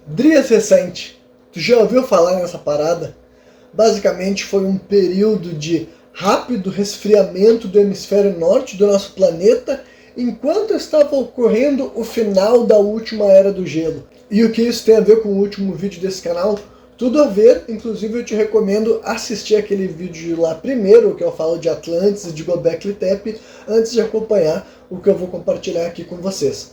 Dryas recente, tu já ouviu falar nessa parada? Basicamente foi um período de rápido resfriamento do hemisfério norte do nosso planeta, enquanto estava ocorrendo o final da última era do gelo. E o que isso tem a ver com o último vídeo desse canal? Tudo a ver, inclusive eu te recomendo assistir aquele vídeo lá primeiro, que eu falo de Atlantis e de Göbekli Tepe, antes de acompanhar o que eu vou compartilhar aqui com vocês.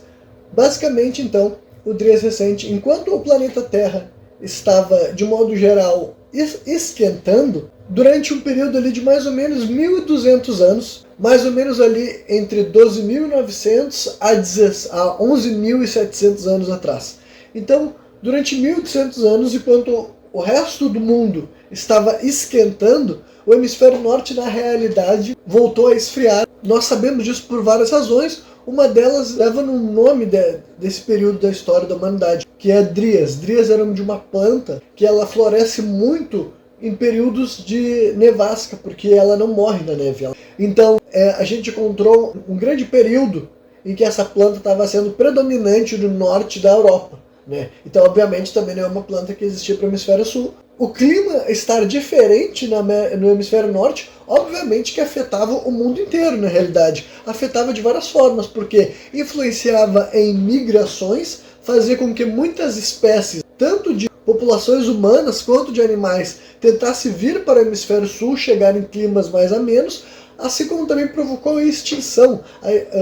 Basicamente, então, o Dryas recente, enquanto o planeta Terra estava, de modo geral, esquentando, durante um período ali de mais ou menos 1.200 anos, mais ou menos ali entre 12.900 a 11.700 anos atrás. Então, durante 1.200 anos, enquanto o resto do mundo estava esquentando, o hemisfério norte, na realidade, voltou a esfriar. Nós sabemos disso por várias razões. Uma delas leva no nome desse período da história da humanidade, que é Dryas. Dryas era o nome de uma planta que ela floresce muito em períodos de nevasca, porque ela não morre na neve. Então, a gente encontrou um grande período em que essa planta estava sendo predominante no norte da Europa, né? Então, obviamente, também não é uma planta que existia para o hemisfério sul. O clima estar diferente no hemisfério norte, obviamente que afetava o mundo inteiro, na realidade. Afetava de várias formas, porque influenciava em migrações, fazia com que muitas espécies, tanto de populações humanas quanto de animais, tentassem vir para o hemisfério sul, chegar em climas mais amenos, assim como também provocou a extinção.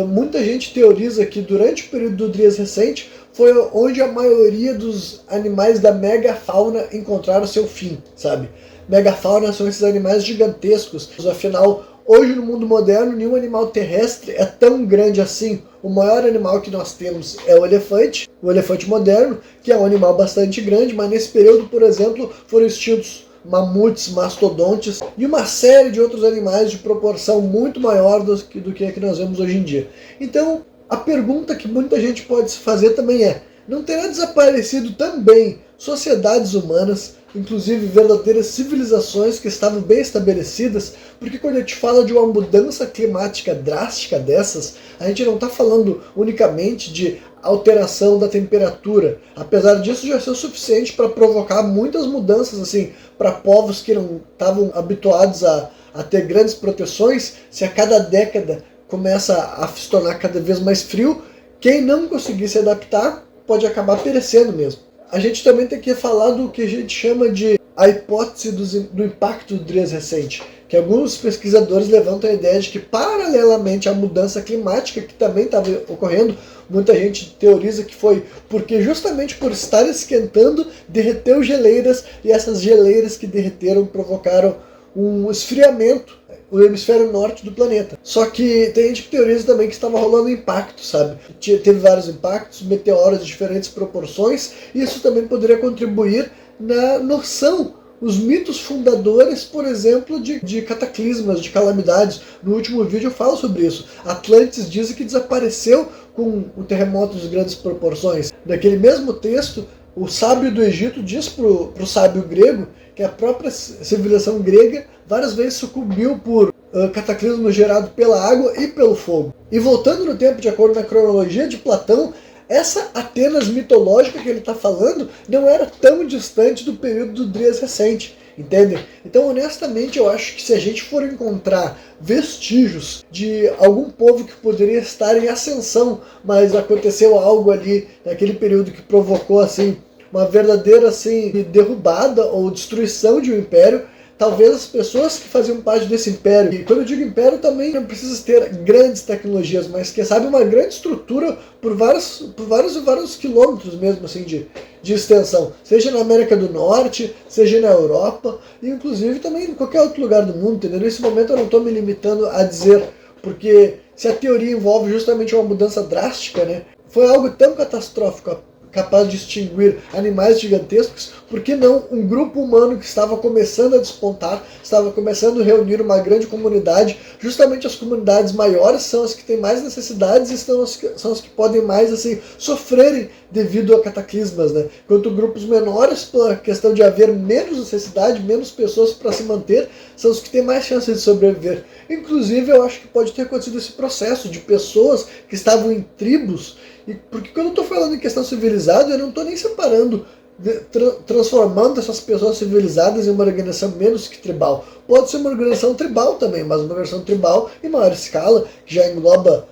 Muita gente teoriza que durante o período do Dryas recente foi onde a maioria dos animais da megafauna encontraram seu fim, sabe? Megafauna são esses animais gigantescos, afinal, hoje no mundo moderno, nenhum animal terrestre é tão grande assim. O maior animal que nós temos é o elefante moderno, que é um animal bastante grande, mas nesse período, por exemplo, foram extintos mamutes, mastodontes e uma série de outros animais de proporção muito maior do que a que nós vemos hoje em dia. Então, a pergunta que muita gente pode se fazer também é: não terá desaparecido também sociedades humanas, inclusive verdadeiras civilizações que estavam bem estabelecidas? Porque quando a gente fala de uma mudança climática drástica dessas, a gente não está falando unicamente de alteração da temperatura. Apesar disso já ser o suficiente para provocar muitas mudanças assim para povos que não estavam habituados a ter grandes proteções. Se a cada década começa a se tornar cada vez mais frio, quem não conseguir se adaptar pode acabar perecendo mesmo. A gente também tem que falar do que a gente chama de a hipótese do impacto do Dryas recente, que alguns pesquisadores levantam a ideia de que, paralelamente à mudança climática que também estava ocorrendo, muita gente teoriza que foi porque justamente por estar esquentando, derreteu geleiras, e essas geleiras que derreteram provocaram um esfriamento no hemisfério norte do planeta. Só que tem gente que teoriza também que estava rolando impacto, sabe? Teve vários impactos, meteoros de diferentes proporções, e isso também poderia contribuir na noção, os mitos fundadores, por exemplo, de cataclismas, de calamidades. No último vídeo eu falo sobre isso. Atlantis dizem que desapareceu com o terremoto de grandes proporções. Naquele mesmo texto, o sábio do Egito diz pro sábio grego que a própria civilização grega várias vezes sucumbiu por cataclismo gerado pela água e pelo fogo. E voltando no tempo, de acordo com a cronologia de Platão, essa Atenas mitológica que ele está falando não era tão distante do período do Dryas recente, entende? Então, honestamente, eu acho que se a gente for encontrar vestígios de algum povo que poderia estar em ascensão, mas aconteceu algo ali naquele período que provocou assim uma verdadeira assim derrubada ou destruição de um império, talvez as pessoas que faziam parte desse império, e quando eu digo império também não precisa ter grandes tecnologias, mas quem sabe uma grande estrutura por vários quilômetros mesmo assim de extensão, seja na América do Norte, seja na Europa, e inclusive também em qualquer outro lugar do mundo, entendeu? Nesse momento eu não estou me limitando a dizer, porque se a teoria envolve justamente uma mudança drástica, né, foi algo tão catastrófico, capaz de extinguir animais gigantescos, por que não um grupo humano que estava começando a despontar, estava começando a reunir uma grande comunidade? Justamente as comunidades maiores são as que têm mais necessidades e são as que podem mais assim sofrerem devido a cataclismas, né? Enquanto grupos menores, pela questão de haver menos necessidade, menos pessoas para se manter, são os que têm mais chances de sobreviver. Inclusive, eu acho que pode ter acontecido esse processo de pessoas que estavam em tribos, porque quando eu estou falando em questão civilizada, eu não estou nem separando transformando essas pessoas civilizadas em uma organização menos que tribal. Pode ser uma organização tribal também, mas uma organização tribal em maior escala, que já engloba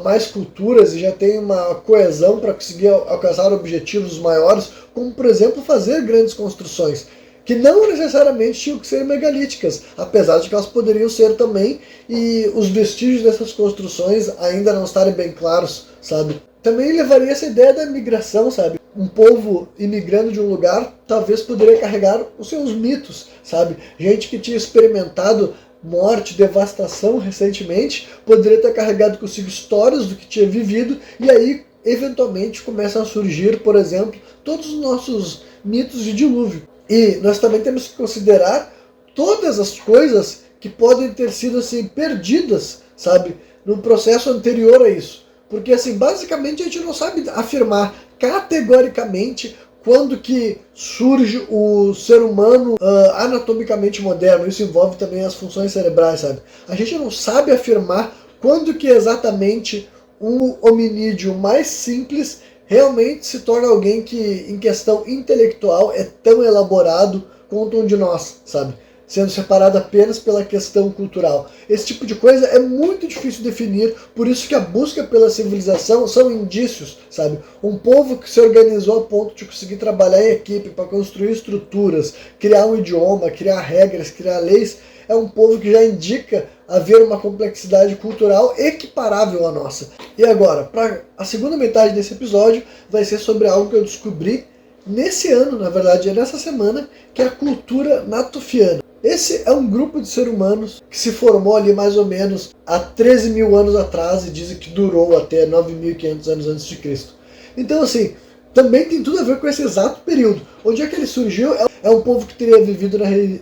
mais culturas e já tem uma coesão para conseguir alcançar objetivos maiores, como por exemplo fazer grandes construções, que não necessariamente tinham que ser megalíticas, apesar de que elas poderiam ser também, e os vestígios dessas construções ainda não estarem bem claros, sabe? Também levaria essa ideia da migração, sabe? Um povo imigrando de um lugar talvez poderia carregar os seus mitos, sabe? Gente que tinha experimentado morte, devastação recentemente, poderia ter carregado consigo histórias do que tinha vivido, e aí, eventualmente, começam a surgir, por exemplo, todos os nossos mitos de dilúvio. E nós também temos que considerar todas as coisas que podem ter sido assim, perdidas, sabe, no processo anterior a isso. Porque, assim, basicamente a gente não sabe afirmar categoricamente quando que surge o ser humano anatomicamente moderno. Isso envolve também as funções cerebrais, sabe? A gente não sabe afirmar quando que exatamente um hominídeo mais simples realmente se torna alguém que, em questão intelectual, é tão elaborado quanto um de nós, sabe? Sendo separado apenas pela questão cultural. Esse tipo de coisa é muito difícil de definir, por isso que a busca pela civilização são indícios, sabe? Um povo que se organizou a ponto de conseguir trabalhar em equipe para construir estruturas, criar um idioma, criar regras, criar leis, é um povo que já indica haver uma complexidade cultural equiparável à nossa. E agora, para a segunda metade desse episódio, vai ser sobre algo que eu descobri nesse ano, na verdade é nessa semana, que é a cultura natufiana. Esse é um grupo de seres humanos que se formou ali mais ou menos há 13 mil anos atrás e dizem que durou até 9.500 anos antes de Cristo. Então, assim, também tem tudo a ver com esse exato período. Onde é que ele surgiu? É um povo que teria vivido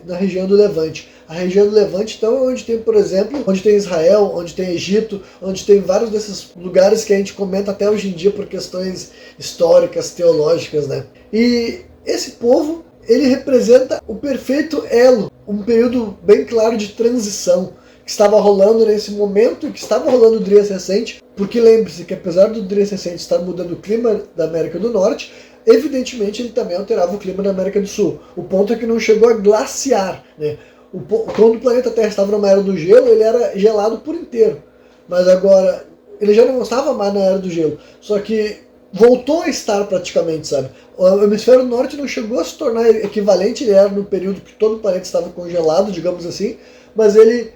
na região do Levante. A região do Levante, então, é onde tem, por exemplo, onde tem Israel, onde tem Egito, onde tem vários desses lugares que a gente comenta até hoje em dia por questões históricas, teológicas, né? E esse povo, ele representa o perfeito elo, um período bem claro de transição que estava rolando nesse momento, que estava rolando o Dries recente, porque lembre-se que apesar do Dries recente estar mudando o clima da América do Norte, evidentemente ele também alterava o clima da América do Sul. O ponto é que não chegou a glaciar, né? Quando o planeta Terra estava numa era do gelo, ele era gelado por inteiro. Mas agora, ele já não estava mais na era do gelo. Só que voltou a estar praticamente, sabe? O hemisfério norte não chegou a se tornar equivalente, ele era no período que todo o planeta estava congelado, digamos assim, mas ele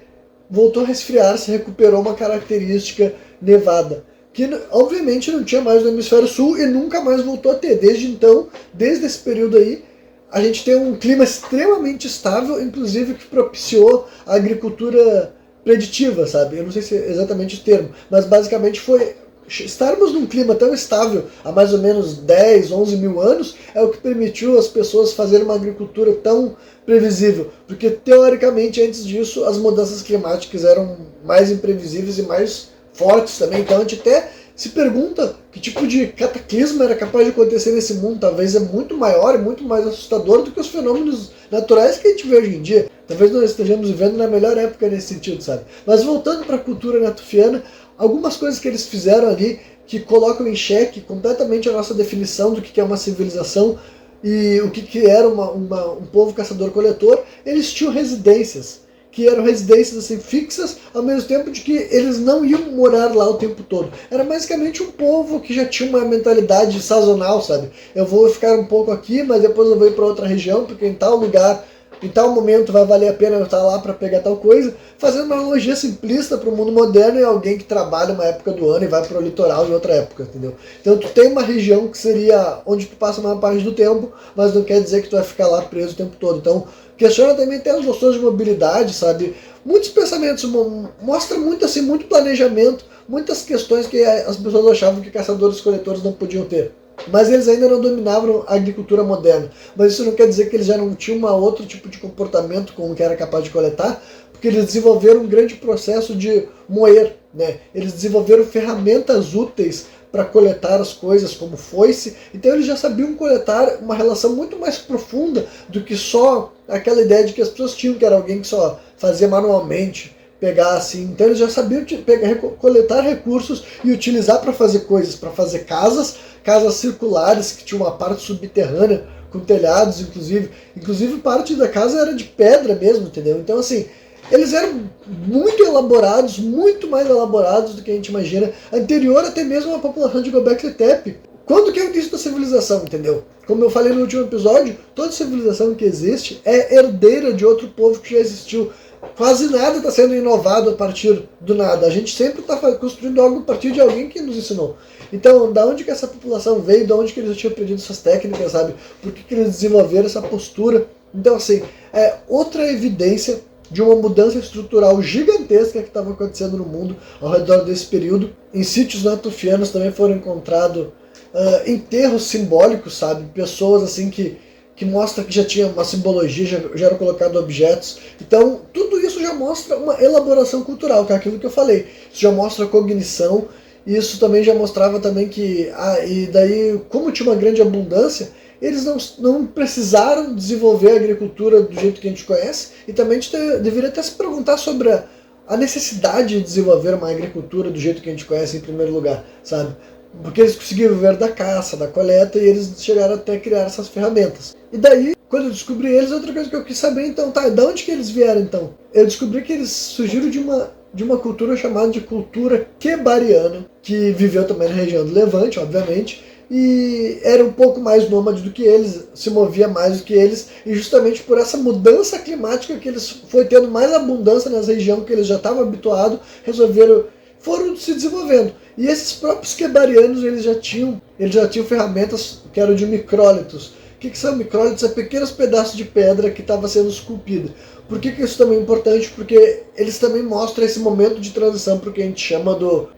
voltou a resfriar, se recuperou uma característica nevada, que obviamente não tinha mais no hemisfério sul e nunca mais voltou a ter. Desde então, desde esse período aí, a gente tem um clima extremamente estável, inclusive que propiciou a agricultura preditiva, sabe? Eu não sei se é exatamente o termo, mas basicamente foi estarmos num clima tão estável há mais ou menos 10, 11 mil anos é o que permitiu as pessoas fazerem uma agricultura tão previsível, porque teoricamente antes disso as mudanças climáticas eram mais imprevisíveis e mais fortes também, então a gente até se pergunta que tipo de cataclismo era capaz de acontecer nesse mundo. Talvez é muito maior e muito mais assustador do que os fenômenos naturais que a gente vê hoje em dia. Talvez nós estejamos vivendo na melhor época nesse sentido, sabe? Mas voltando para a cultura natufiana, algumas coisas que eles fizeram ali que colocam em xeque completamente a nossa definição do que é uma civilização e o que era um povo caçador-coletor. Eles tinham residências, que eram residências assim, fixas, ao mesmo tempo de que eles não iam morar lá o tempo todo. Era basicamente um povo que já tinha uma mentalidade sazonal, sabe? Eu vou ficar um pouco aqui, mas depois eu vou ir para outra região, porque em tal lugar, em tal momento vai valer a pena eu estar lá para pegar tal coisa, fazendo uma analogia simplista para o mundo moderno e alguém que trabalha uma época do ano e vai para o litoral em outra época, entendeu? Então tu tem uma região que seria onde tu passa a maior parte do tempo, mas não quer dizer que tu vai ficar lá preso o tempo todo. Então questiona também até as noções de mobilidade, sabe? Muitos pensamentos, mostra muito assim, muito planejamento, muitas questões que as pessoas achavam que caçadores-coletores não podiam ter. Mas eles ainda não dominavam a agricultura moderna. Mas isso não quer dizer que eles já não tinham um outro tipo de comportamento como que era capaz de coletar, porque eles desenvolveram um grande processo de moer, né? Eles desenvolveram ferramentas úteis para coletar as coisas, como foice. Então eles já sabiam coletar uma relação muito mais profunda do que só aquela ideia de que as pessoas tinham, que era alguém que só fazia manualmente, pegar assim. Então eles já sabiam coletar recursos e utilizar para fazer coisas, para fazer casas circulares que tinham uma parte subterrânea com telhados, inclusive parte da casa era de pedra mesmo, entendeu? Então assim, eles eram muito elaborados, muito mais elaborados do que a gente imagina, anterior até mesmo à população de Göbekli Tepe. Quando que é o início da civilização, entendeu? Como eu falei no último episódio, toda civilização que existe é herdeira de outro povo que já existiu. Quase nada está sendo inovado a partir do nada. A gente sempre está construindo algo a partir de alguém que nos ensinou. Então, da onde que essa população veio, da onde que eles tinham aprendido essas técnicas, sabe? Por que eles desenvolveram essa postura? Então, assim, é outra evidência de uma mudança estrutural gigantesca que estava acontecendo no mundo ao redor desse período. Em sítios natufianos também foram encontrados enterros simbólicos, sabe? Pessoas assim que mostra que já tinha uma simbologia, já eram colocados objetos. Então, tudo isso já mostra uma elaboração cultural, que é aquilo que eu falei. Isso já mostra cognição, e isso também já mostrava também que... e daí, como tinha uma grande abundância, eles não precisaram desenvolver a agricultura do jeito que a gente conhece, e também a gente deveria até se perguntar sobre a necessidade de desenvolver uma agricultura do jeito que a gente conhece em primeiro lugar, sabe? Porque eles conseguiram viver da caça, da coleta, e eles chegaram até a criar essas ferramentas. E daí, quando eu descobri eles, outra coisa que eu quis saber, então, tá, de onde que eles vieram, então? Eu descobri que eles surgiram de uma cultura chamada de cultura quebariana, que viveu também na região do Levante, obviamente, e era um pouco mais nômade do que eles, se movia mais do que eles, e justamente por essa mudança climática que eles foi tendo mais abundância nas regiões que eles já estavam habituados, foram se desenvolvendo. E esses próprios quebarianos, eles já tinham ferramentas que eram de micrólitos. O que são micrólitos? São pequenos pedaços de pedra que estava sendo esculpida. Por que isso também é importante? Porque eles também mostram esse momento de transição para o que a gente chama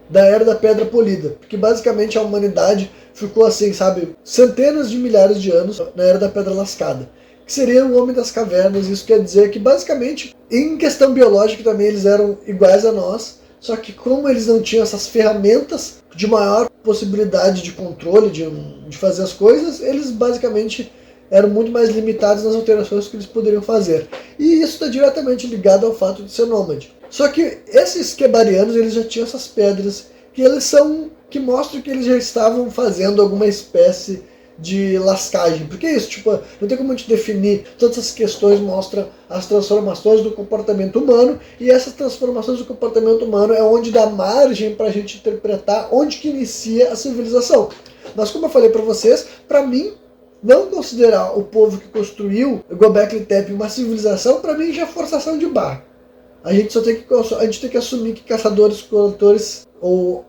da Era da Pedra Polida. Porque basicamente a humanidade ficou assim, sabe, centenas de milhares de anos na Era da Pedra Lascada, que seria o Homem das Cavernas. Isso quer dizer que basicamente, em questão biológica também, eles eram iguais a nós, só que como eles não tinham essas ferramentas de maior possibilidade de controle, de fazer as coisas, eles basicamente eram muito mais limitados nas alterações que eles poderiam fazer. E isso está diretamente ligado ao fato de ser nômade. Só que esses quebarianos, eles já tinham essas pedras que mostram que eles já estavam fazendo alguma espécie de lascagem. Porque é isso, tipo, não tem como a gente definir. Todas essas questões mostram as transformações do comportamento humano, e essas transformações do comportamento humano é onde dá margem para a gente interpretar onde que inicia a civilização. Mas como eu falei para vocês, para mim, não considerar o povo que construiu o Göbekli Tepe uma civilização, para mim já é forçação de barra. A gente tem que assumir que caçadores-coletores ou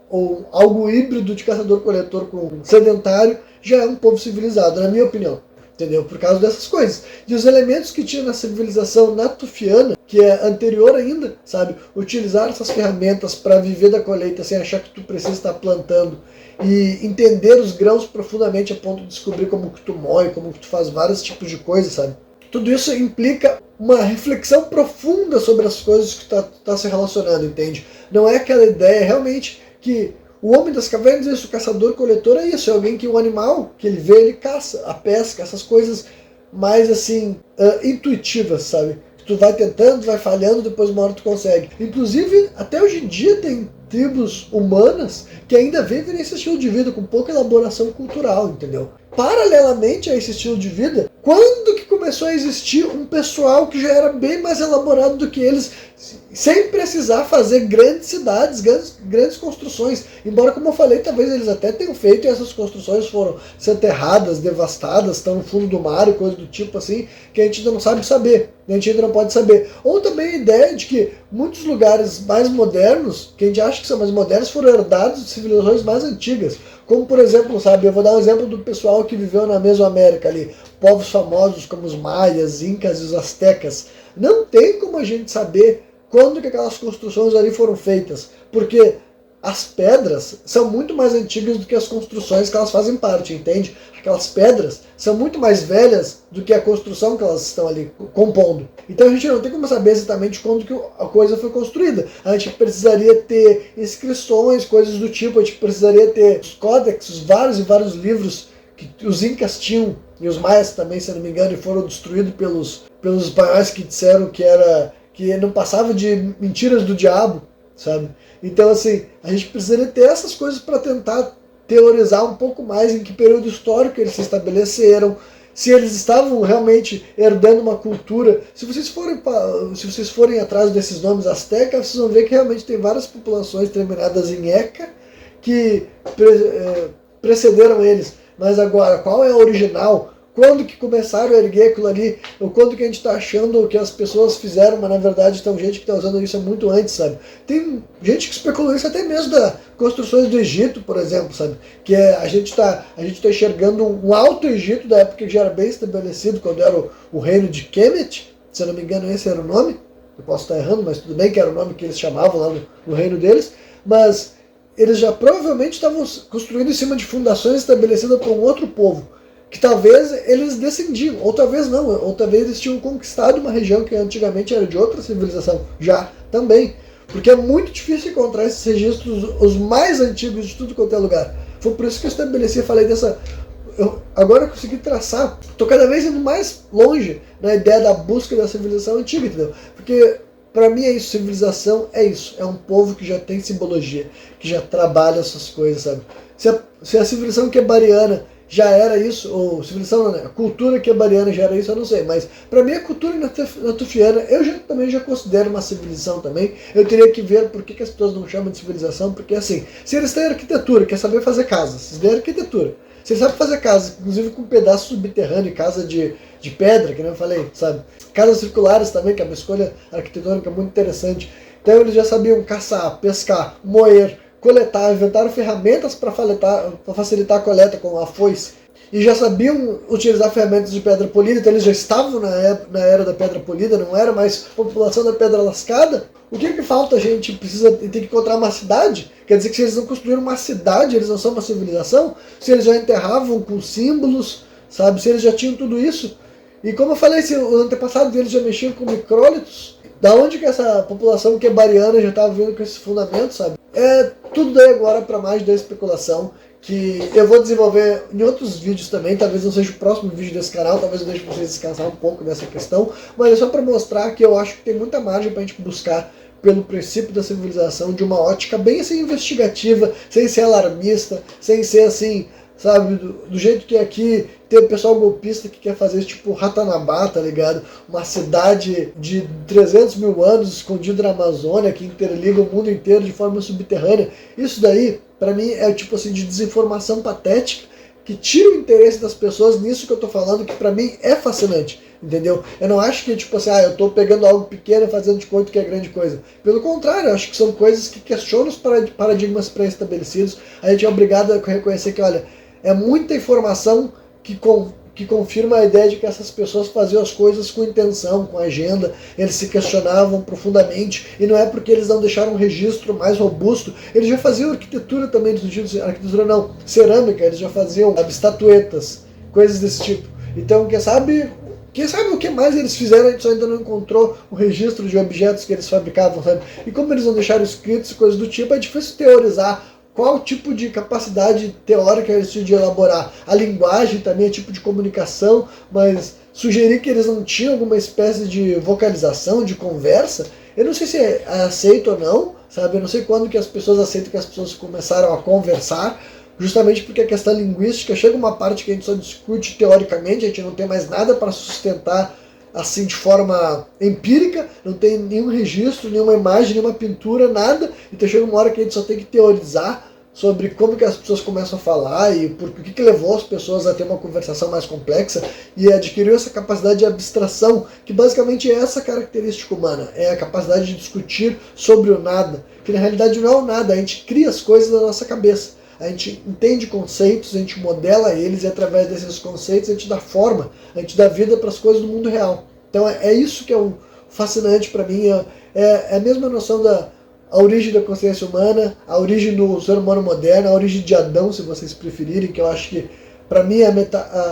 algo híbrido de caçador-coletor com sedentário já é um povo civilizado, na minha opinião. Entendeu? Por causa dessas coisas. E os elementos que tinha na civilização natufiana, que é anterior ainda, sabe? Utilizar essas ferramentas para viver da colheita sem achar que tu precisa estar plantando, e entender os grãos profundamente a ponto de descobrir como que tu moe, como que tu faz vários tipos de coisas, sabe? Tudo isso implica uma reflexão profunda sobre as coisas que tá se relacionando, entende? Não é aquela ideia realmente que o Homem das Cavernas é isso, o caçador-coletor é isso, é alguém que o animal que ele vê, ele caça, a pesca, essas coisas mais assim, intuitivas, sabe? Tu vai tentando, vai falhando, depois uma hora tu consegue. Inclusive, até hoje em dia tem tribos humanas que ainda vivem nesse estilo de vida, com pouca elaboração cultural, entendeu? Paralelamente a esse estilo de vida, quando que começou a existir um pessoal que já era bem mais elaborado do que eles, sem precisar fazer grandes cidades, grandes construções. Embora, como eu falei, talvez eles até tenham feito, e essas construções foram soterradas, devastadas, estão no fundo do mar e coisa do tipo assim, que a gente ainda não sabe saber, a gente ainda não pode saber. Ou também a ideia de que muitos lugares mais modernos, que a gente acha que são mais modernos, foram herdados de civilizações mais antigas. Como, por exemplo, sabe, eu vou dar um exemplo do pessoal que viveu na Mesoamérica ali, povos famosos como os maias, incas e os astecas. Não tem como a gente saber quando que aquelas construções ali foram feitas, porque as pedras são muito mais antigas do que as construções que elas fazem parte, entende? Aquelas pedras são muito mais velhas do que a construção que elas estão ali compondo. Então a gente não tem como saber exatamente quando que a coisa foi construída. A gente precisaria ter inscrições, coisas do tipo, a gente precisaria ter os códexes, vários e vários livros que os incas tinham, e os maias também, se não me engano, e foram destruídos pelos espanhóis que disseram que era que não passava de mentiras do diabo, sabe? Então, assim, a gente precisaria ter essas coisas para tentar teorizar um pouco mais em que período histórico eles se estabeleceram, se eles estavam realmente herdando uma cultura. Se vocês forem atrás desses nomes astecas, vocês vão ver que realmente tem várias populações terminadas em Eca que precederam eles. Mas agora, qual é a original? Quando que começaram a erguer aquilo ali? Ou quando que a gente está achando que as pessoas fizeram, mas na verdade tem gente que está usando isso muito antes, sabe? Tem gente que especulou isso até mesmo das construções do Egito, por exemplo, sabe? Que a gente tá enxergando um Alto Egito da época que já era bem estabelecido, quando era o reino de Kemet, se eu não me engano esse era o nome, eu posso estar errando, mas tudo bem que era o nome que eles chamavam lá no reino deles, mas eles já provavelmente estavam construindo em cima de fundações estabelecidas por um outro povo, que talvez eles descendiam, ou talvez não, ou talvez eles tinham conquistado uma região que antigamente era de outra civilização, já também, porque é muito difícil encontrar esses registros, os mais antigos de tudo quanto é lugar. Foi por isso que eu estabeleci, falei dessa... agora eu consegui traçar, estou cada vez indo mais longe na ideia da busca da civilização antiga, entendeu? Porque para mim é isso, civilização é isso, é um povo que já tem simbologia, que já trabalha essas coisas, sabe? Se a civilização quebariana já era isso, ou civilização não, né? A cultura quebariana já era isso, eu não sei, mas para mim a cultura natufiana eu também já considero uma civilização também. Eu teria que ver por que as pessoas não chamam de civilização, porque assim, se eles têm arquitetura, quer saber fazer casa, se eles têm arquitetura, se eles sabem fazer casa, inclusive com um pedaço subterrâneo, casa de pedra, que nem eu falei, sabe? Casas circulares também, que é uma escolha arquitetônica muito interessante. Então eles já sabiam caçar, pescar, moer, coletar, inventaram ferramentas para facilitar a coleta com a foice. E já sabiam utilizar ferramentas de pedra polida, então eles já estavam na era da pedra polida, não era mais população da pedra lascada. O que falta? A gente tem que encontrar uma cidade? Quer dizer que se eles não construíram uma cidade, eles não são uma civilização? Se eles já enterravam com símbolos, sabe? Se eles já tinham tudo isso? E como eu falei, se o antepassado deles já mexiam com micrólitos, da onde que essa população quebariana já estava vindo com esse fundamento, sabe? É tudo daí agora para mais da especulação, que eu vou desenvolver em outros vídeos também, talvez não seja o próximo vídeo desse canal, talvez eu deixe vocês descansar um pouco dessa questão, mas é só para mostrar que eu acho que tem muita margem para a gente buscar pelo princípio da civilização de uma ótica bem assim investigativa, sem ser alarmista, sem ser assim, sabe, do jeito que aqui tem o pessoal golpista que quer fazer tipo Ratanabá, tá ligado? Uma cidade de 300 mil anos escondida na Amazônia que interliga o mundo inteiro de forma subterrânea. Isso daí, pra mim, é tipo assim de desinformação patética que tira o interesse das pessoas nisso que eu tô falando, que pra mim é fascinante, entendeu? Eu não acho que tipo assim, eu tô pegando algo pequeno e fazendo de conta que é grande coisa. Pelo contrário, eu acho que são coisas que questionam os paradigmas pré-estabelecidos. A gente é obrigado a reconhecer que, olha, é muita informação que confirma a ideia de que essas pessoas faziam as coisas com intenção, com agenda, eles se questionavam profundamente, e não é porque eles não deixaram um registro mais robusto, eles já faziam arquitetura também, no sentido de arquitetura não, cerâmica, eles já faziam estatuetas, coisas desse tipo. Então, quem sabe o que mais eles fizeram, a gente só ainda não encontrou o registro de objetos que eles fabricavam, sabe? E como eles não deixaram escritos e coisas do tipo, é difícil teorizar qual tipo de capacidade teórica eles tinham de elaborar. A linguagem também é tipo de comunicação, mas sugerir que eles não tinham alguma espécie de vocalização, de conversa, eu não sei se é aceito ou não, sabe? Eu não sei quando que as pessoas aceitam que as pessoas começaram a conversar, justamente porque a questão linguística chega uma parte que a gente só discute teoricamente, a gente não tem mais nada para sustentar assim de forma empírica, não tem nenhum registro, nenhuma imagem, nenhuma pintura, nada, então chega uma hora que a gente só tem que teorizar sobre como que as pessoas começam a falar e por que levou as pessoas a ter uma conversação mais complexa e adquiriu essa capacidade de abstração, que basicamente é essa característica humana, é a capacidade de discutir sobre o nada, que na realidade não é o nada, a gente cria as coisas na nossa cabeça. A gente entende conceitos, a gente modela eles e através desses conceitos a gente dá forma, a gente dá vida para as coisas do mundo real. Então é isso que é um fascinante para mim, é a mesma noção da origem da consciência humana, a origem do ser humano moderno, a origem de Adão, se vocês preferirem, que eu acho que para mim a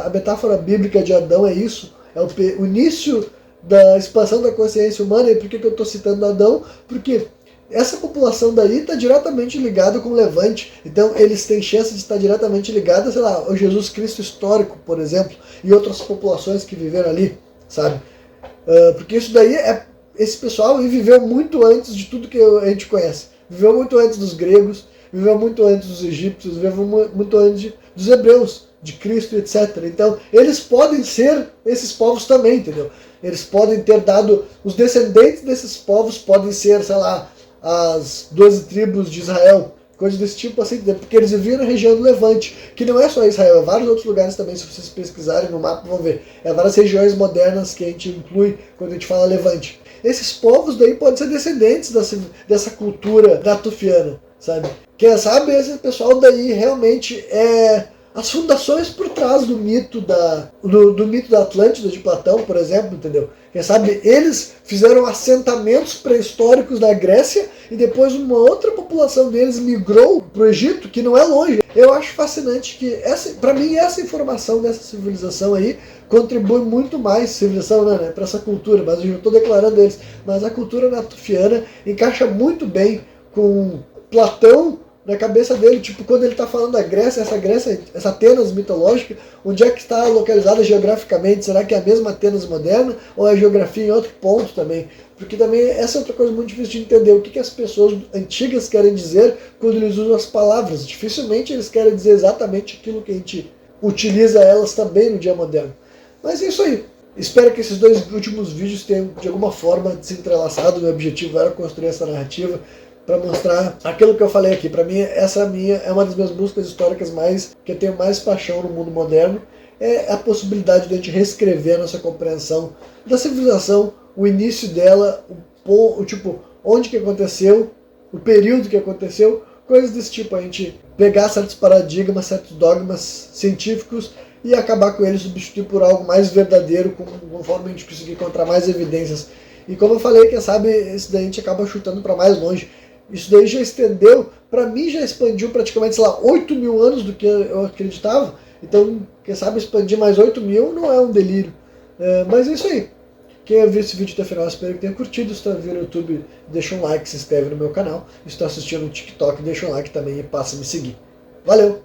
metáfora bíblica de Adão é isso, é o início da expansão da consciência humana. E por que eu estou citando Adão? Porque essa população daí está diretamente ligada com o Levante, então eles têm chance de estar diretamente ligados, sei lá, ao Jesus Cristo histórico, por exemplo, e outras populações que viveram ali, sabe? Porque isso daí esse pessoal viveu muito antes de tudo que a gente conhece. Viveu muito antes dos gregos, viveu muito antes dos egípcios, viveu muito antes dos hebreus, de Cristo, etc. Então, eles podem ser esses povos também, entendeu? Eles podem ter dado, os descendentes desses povos podem ser, sei lá, as 12 tribos de Israel, coisas desse tipo assim, porque eles viviam na região do Levante, que não é só Israel, é vários outros lugares também, se vocês pesquisarem no mapa vão ver. É várias regiões modernas que a gente inclui quando a gente fala Levante. Esses povos daí podem ser descendentes dessa cultura natufiana, sabe? Quem sabe esse pessoal daí realmente é as fundações por trás do mito do mito da Atlântida de Platão, por exemplo, entendeu? Quem sabe eles fizeram assentamentos pré-históricos na Grécia e depois uma outra população deles migrou para o Egito, que não é longe. Eu acho fascinante que, para mim, essa informação dessa civilização aí contribui muito mais, civilização né, para essa cultura, mas eu estou declarando eles, mas a cultura natufiana encaixa muito bem com Platão, na cabeça dele, tipo, quando ele está falando da Grécia, essa Atenas mitológica, onde é que está localizada geograficamente? Será que é a mesma Atenas moderna ou é a geografia em outro ponto também? Porque também essa é outra coisa muito difícil de entender, o que as pessoas antigas querem dizer quando eles usam as palavras. Dificilmente eles querem dizer exatamente aquilo que a gente utiliza elas também no dia moderno. Mas é isso aí. Espero que esses 2 últimos vídeos tenham de alguma forma se entrelaçado. Meu objetivo era construir essa narrativa para mostrar aquilo que eu falei aqui. Para mim, essa é uma das minhas buscas históricas que eu tenho mais paixão no mundo moderno, é a possibilidade de a gente reescrever a nossa compreensão da civilização, o início dela, tipo, onde que aconteceu, o período que aconteceu, coisas desse tipo, a gente pegar certos paradigmas, certos dogmas científicos e acabar com eles, substituir por algo mais verdadeiro, conforme a gente conseguir encontrar mais evidências. E como eu falei, quem sabe esse daí a gente acaba chutando para mais longe. Isso daí já estendeu, para mim já expandiu praticamente, sei lá, 8 mil anos do que eu acreditava. Então, quem sabe expandir mais 8 mil não é um delírio. Mas é isso aí. Quem viu esse vídeo até o final, espero que tenha curtido. Se está vendo no YouTube, deixa um like, se inscreve no meu canal. Se está assistindo no TikTok, deixa um like também e passa a me seguir. Valeu!